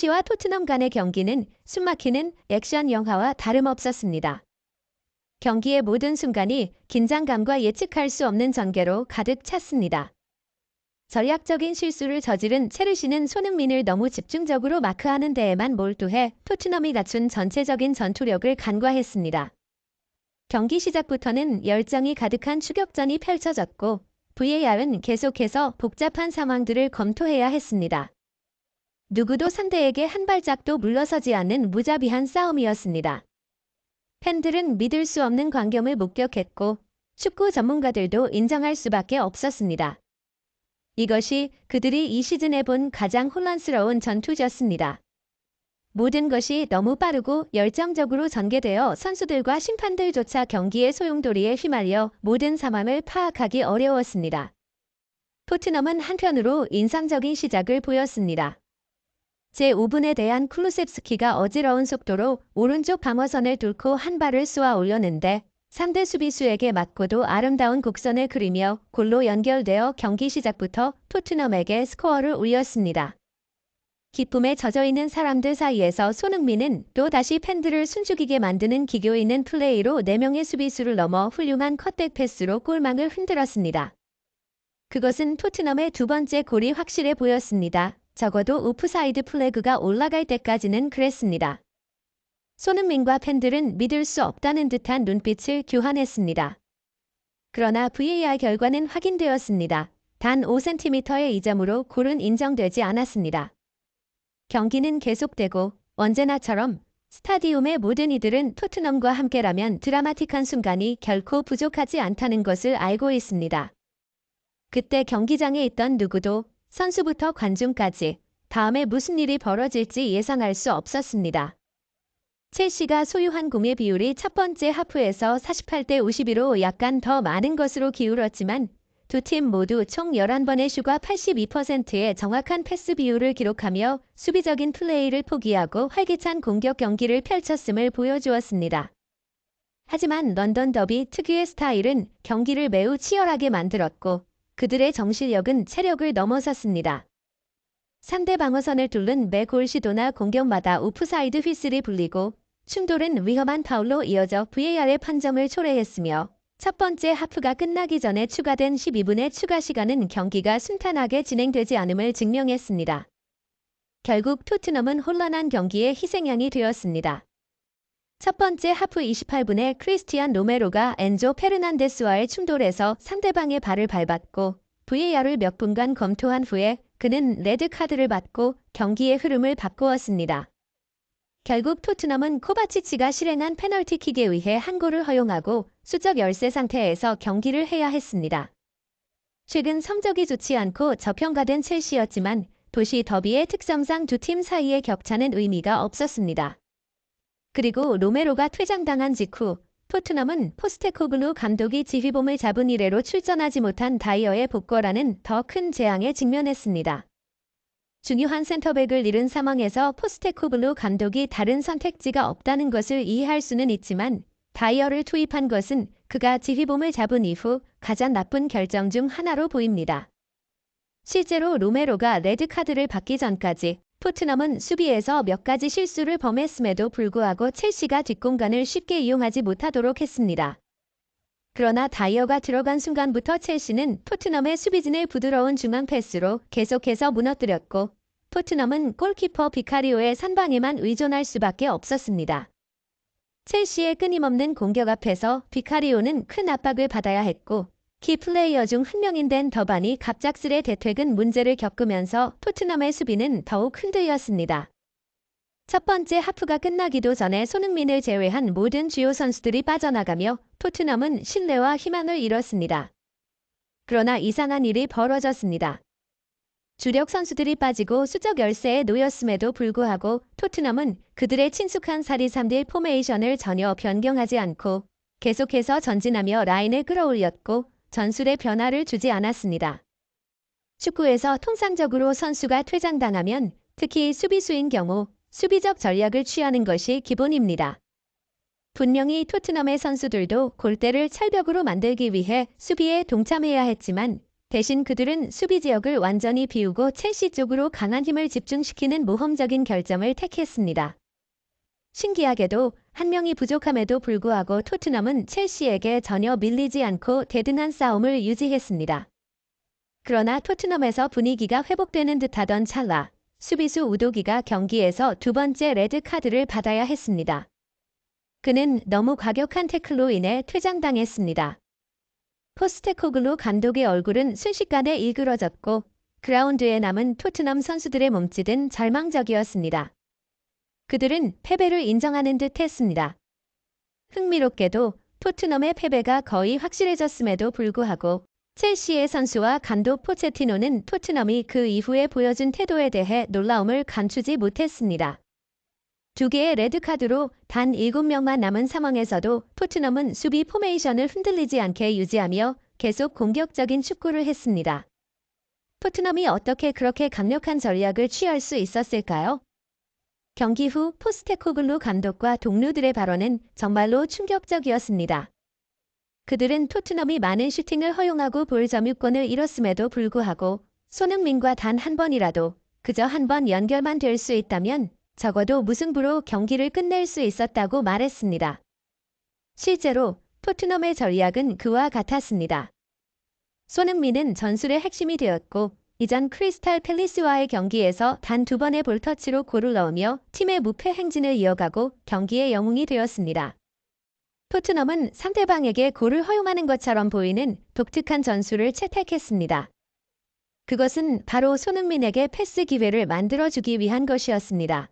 첼시와 토트넘 간의 경기는 숨막히는 액션 영화와 다름없었습니다. 경기의 모든 순간이 긴장감과 예측할 수 없는 전개로 가득 찼습니다. 전략적인 실수를 저지른 체르시는 손흥민을 너무 집중적으로 마크하는 데에만 몰두해 토트넘이 갖춘 전체적인 전투력을 간과했습니다. 경기 시작부터는 열정이 가득한 추격전이 펼쳐졌고 VAR은 계속해서 복잡한 상황들을 검토해야 했습니다. 누구도 상대에게 한 발짝도 물러서지 않는 무자비한 싸움이었습니다. 팬들은 믿을 수 없는 광경을 목격했고 축구 전문가들도 인정할 수밖에 없었습니다. 이것이 그들이 이 시즌에 본 가장 혼란스러운 전투였습니다. 모든 것이 너무 빠르고 열정적으로 전개되어 선수들과 심판들조차 경기의 소용돌이에 휘말려 모든 상황을 파악하기 어려웠습니다. 토트넘은 한편으로 인상적인 시작을 보였습니다. 제5분에 대한 쿨루셉스키가 어지러운 속도로 오른쪽 방어선을 뚫고 한 발을 쏘아 올렸는데 상대 수비수에게 맞고도 아름다운 곡선을 그리며 골로 연결되어 경기 시작부터 토트넘에게 스코어를 올렸습니다. 기쁨에 젖어있는 사람들 사이에서 손흥민은 또다시 팬들을 숨죽이게 만드는 기교 있는 플레이로 4명의 수비수를 넘어 훌륭한 컷백 패스로 골망을 흔들었습니다. 그것은 토트넘의 두 번째 골이 확실해 보였습니다. 적어도 오프사이드 플래그가 올라갈 때까지는 그랬습니다. 손흥민과 팬들은 믿을 수 없다는 듯한 눈빛을 교환했습니다. 그러나 VAR 결과는 확인되었습니다. 단 5cm의 이점으로 골은 인정되지 않았습니다. 경기는 계속되고 언제나처럼 스타디움의 모든 이들은 토트넘과 함께라면 드라마틱한 순간이 결코 부족하지 않다는 것을 알고 있습니다. 그때 경기장에 있던 누구도 선수부터 관중까지 다음에 무슨 일이 벌어질지 예상할 수 없었습니다. 첼시가 소유한 공의 비율이 첫 번째 하프에서 48대 52로 약간 더 많은 것으로 기울었지만 두 팀 모두 총 11번의 슛과 82%의 정확한 패스 비율을 기록하며 수비적인 플레이를 포기하고 활기찬 공격 경기를 펼쳤음을 보여주었습니다. 하지만 런던 더비 특유의 스타일은 경기를 매우 치열하게 만들었고 그들의 정실력은 체력을 넘어섰습니다. 상대 방어선을 뚫는 매 골 시도나 공격마다 오프사이드 휘슬이 불리고 충돌은 위험한 파울로 이어져 VAR의 판정을 초래했으며 첫 번째 하프가 끝나기 전에 추가된 12분의 추가 시간은 경기가 순탄하게 진행되지 않음을 증명했습니다. 결국 토트넘은 혼란한 경기의 희생양이 되었습니다. 첫 번째 하프 28분에 크리스티안 로메로가 엔조 페르난데스와의 충돌에서 상대방의 발을 밟았고 VAR을 몇 분간 검토한 후에 그는 레드카드를 받고 경기의 흐름을 바꾸었습니다. 결국 토트넘은 코바치치가 실행한 페널티킥에 의해 한 골을 허용하고 수적 열세 상태에서 경기를 해야 했습니다. 최근 성적이 좋지 않고 저평가된 첼시였지만 도시 더비의 특성상 두 팀 사이의 격차는 의미가 없었습니다. 그리고 로메로가 퇴장당한 직후 토트넘은 포스테코글루 감독이 지휘봉을 잡은 이래로 출전하지 못한 다이어의 복거라는 더 큰 재앙에 직면했습니다. 중요한 센터백을 잃은 상황에서 포스테코글루 감독이 다른 선택지가 없다는 것을 이해할 수는 있지만 다이어를 투입한 것은 그가 지휘봉을 잡은 이후 가장 나쁜 결정 중 하나로 보입니다. 실제로 로메로가 레드카드를 받기 전까지 토트넘은 수비에서 몇 가지 실수를 범했음에도 불구하고 첼시가 뒷공간을 쉽게 이용하지 못하도록 했습니다. 그러나 다이어가 들어간 순간부터 첼시는 토트넘의 수비진을 부드러운 중앙 패스로 계속해서 무너뜨렸고 토트넘은 골키퍼 비카리오의 선방에만 의존할 수밖에 없었습니다. 첼시의 끊임없는 공격 앞에서 비카리오는 큰 압박을 받아야 했고 키 플레이어 중 한 명인 댄 더반이 갑작스레 대퇴근 문제를 겪으면서 토트넘의 수비는 더욱 흔들렸습니다. 첫 번째 하프가 끝나기도 전에 손흥민을 제외한 모든 주요 선수들이 빠져나가며 토트넘은 신뢰와 희망을 잃었습니다. 그러나 이상한 일이 벌어졌습니다. 주력 선수들이 빠지고 수적 열세에 놓였음에도 불구하고 토트넘은 그들의 친숙한 4-2-3-1 포메이션을 전혀 변경하지 않고 계속해서 전진하며 라인을 끌어올렸고 전술의 변화를 주지 않았습니다. 축구에서 통상적으로 선수가 퇴장당하면 특히 수비수인 경우 수비적 전략을 취하는 것이 기본입니다. 분명히 토트넘의 선수들도 골대를 철벽으로 만들기 위해 수비에 동참해야 했지만 대신 그들은 수비 지역을 완전히 비우고 첼시 쪽으로 강한 힘을 집중시키는 모험적인 결정을 택했습니다. 신기하게도 한 명이 부족함에도 불구하고 토트넘은 첼시에게 전혀 밀리지 않고 대등한 싸움을 유지했습니다. 그러나 토트넘에서 분위기가 회복되는 듯하던 찰나 수비수 우도기가 경기에서 두 번째 레드카드를 받아야 했습니다. 그는 너무 과격한 태클로 인해 퇴장당했습니다. 포스테코글루 감독의 얼굴은 순식간에 일그러졌고 그라운드에 남은 토트넘 선수들의 몸짓은 절망적이었습니다. 그들은 패배를 인정하는 듯 했습니다. 흥미롭게도 토트넘의 패배가 거의 확실해졌음에도 불구하고 첼시의 선수와 감독 포체티노는 토트넘이 그 이후에 보여준 태도에 대해 놀라움을 감추지 못했습니다. 두 개의 레드카드로 단 7명만 남은 상황에서도 토트넘은 수비 포메이션을 흔들리지 않게 유지하며 계속 공격적인 축구를 했습니다. 토트넘이 어떻게 그렇게 강력한 전략을 취할 수 있었을까요? 경기 후 포스테코글루 감독과 동료들의 발언은 정말로 충격적이었습니다. 그들은 토트넘이 많은 슈팅을 허용하고 볼 점유권을 잃었음에도 불구하고 손흥민과 단 한 번이라도 그저 한 번 연결만 될 수 있다면 적어도 무승부로 경기를 끝낼 수 있었다고 말했습니다. 실제로 토트넘의 전략은 그와 같았습니다. 손흥민은 전술의 핵심이 되었고 이전 크리스탈 팰리스와의 경기에서 단 2번의 볼터치로 골을 넣으며 팀의 무패 행진을 이어가고 경기의 영웅이 되었습니다. 토트넘은 상대방에게 골을 허용하는 것처럼 보이는 독특한 전술을 채택했습니다. 그것은 바로 손흥민에게 패스 기회를 만들어주기 위한 것이었습니다.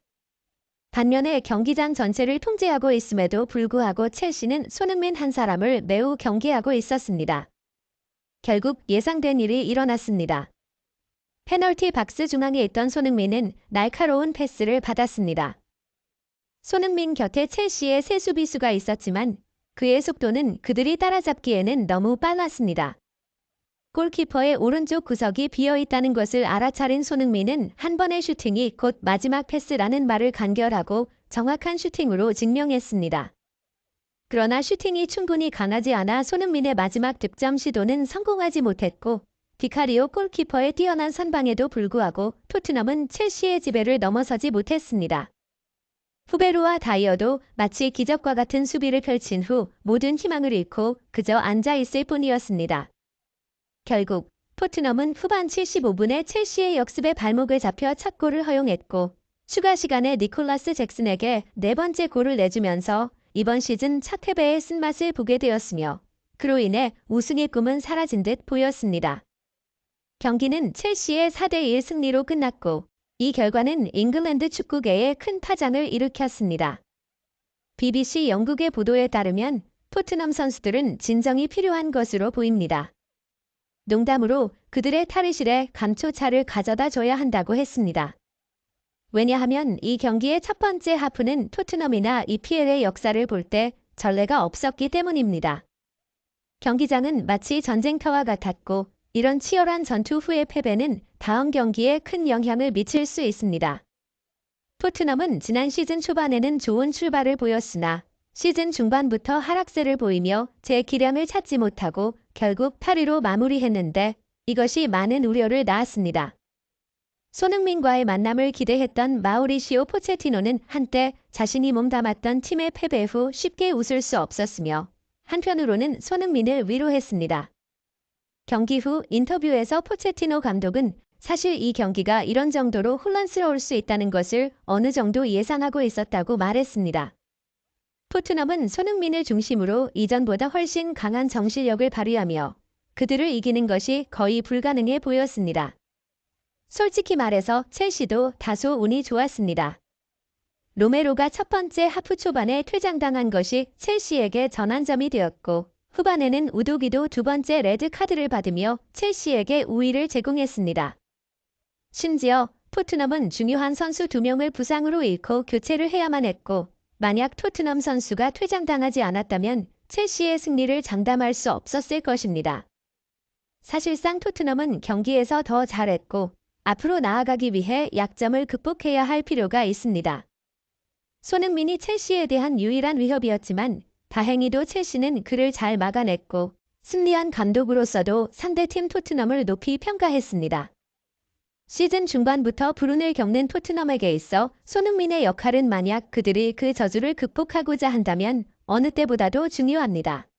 반면에 경기장 전체를 통제하고 있음에도 불구하고 첼시는 손흥민 한 사람을 매우 경계하고 있었습니다. 결국 예상된 일이 일어났습니다. 페널티 박스 중앙에 있던 손흥민은 날카로운 패스를 받았습니다. 손흥민 곁에 첼시의 세 수비수가 있었지만 그의 속도는 그들이 따라잡기에는 너무 빨랐습니다. 골키퍼의 오른쪽 구석이 비어있다는 것을 알아차린 손흥민은 한 번의 슈팅이 곧 마지막 패스라는 말을 간결하고 정확한 슈팅으로 증명했습니다. 그러나 슈팅이 충분히 강하지 않아 손흥민의 마지막 득점 시도는 성공하지 못했고 비카리오 골키퍼의 뛰어난 선방에도 불구하고 토트넘은 첼시의 지배를 넘어서지 못했습니다. 후베르와 다이어도 마치 기적과 같은 수비를 펼친 후 모든 희망을 잃고 그저 앉아있을 뿐이었습니다. 결국 토트넘은 후반 75분에 첼시의 역습에 발목을 잡혀 첫 골을 허용했고 추가 시간에 니콜라스 잭슨에게 네 번째 골을 내주면서 이번 시즌 첫 패배의 쓴맛을 보게 되었으며 그로 인해 우승의 꿈은 사라진 듯 보였습니다. 경기는 첼시의 4대1 승리로 끝났고 이 결과는 잉글랜드 축구계에 큰 파장을 일으켰습니다. BBC 영국의 보도에 따르면 토트넘 선수들은 진정이 필요한 것으로 보입니다. 농담으로 그들의 탈의실에 감초차를 가져다 줘야 한다고 했습니다. 왜냐하면 이 경기의 첫 번째 하프는 토트넘이나 EPL의 역사를 볼 때 전례가 없었기 때문입니다. 경기장은 마치 전쟁터와 같았고 이런 치열한 전투 후의 패배는 다음 경기에 큰 영향을 미칠 수 있습니다. 토트넘은 지난 시즌 초반에는 좋은 출발을 보였으나 시즌 중반부터 하락세를 보이며 제 기량을 찾지 못하고 결국 8위로 마무리했는데 이것이 많은 우려를 낳았습니다. 손흥민과의 만남을 기대했던 마우리시오 포체티노는 한때 자신이 몸담았던 팀의 패배 후 쉽게 웃을 수 없었으며 한편으로는 손흥민을 위로했습니다. 경기 후 인터뷰에서 포체티노 감독은 사실 이 경기가 이런 정도로 혼란스러울 수 있다는 것을 어느 정도 예상하고 있었다고 말했습니다. 토트넘은 손흥민을 중심으로 이전보다 훨씬 강한 정신력을 발휘하며 그들을 이기는 것이 거의 불가능해 보였습니다. 솔직히 말해서 첼시도 다소 운이 좋았습니다. 로메로가 첫 번째 하프 초반에 퇴장당한 것이 첼시에게 전환점이 되었고 후반에는 우도기도 두 번째 레드카드를 받으며 첼시에게 우위를 제공했습니다. 심지어 토트넘은 중요한 선수 2명을 부상으로 잃고 교체를 해야만 했고 만약 토트넘 선수가 퇴장당하지 않았다면 첼시의 승리를 장담할 수 없었을 것입니다. 사실상 토트넘은 경기에서 더 잘했고 앞으로 나아가기 위해 약점을 극복해야 할 필요가 있습니다. 손흥민이 첼시에 대한 유일한 위협이었지만 다행히도 첼시는 그를 잘 막아냈고 승리한 감독으로서도 상대팀 토트넘을 높이 평가했습니다. 시즌 중반부터 불운을 겪는 토트넘에게 있어 손흥민의 역할은 만약 그들이 그 저주를 극복하고자 한다면 어느 때보다도 중요합니다.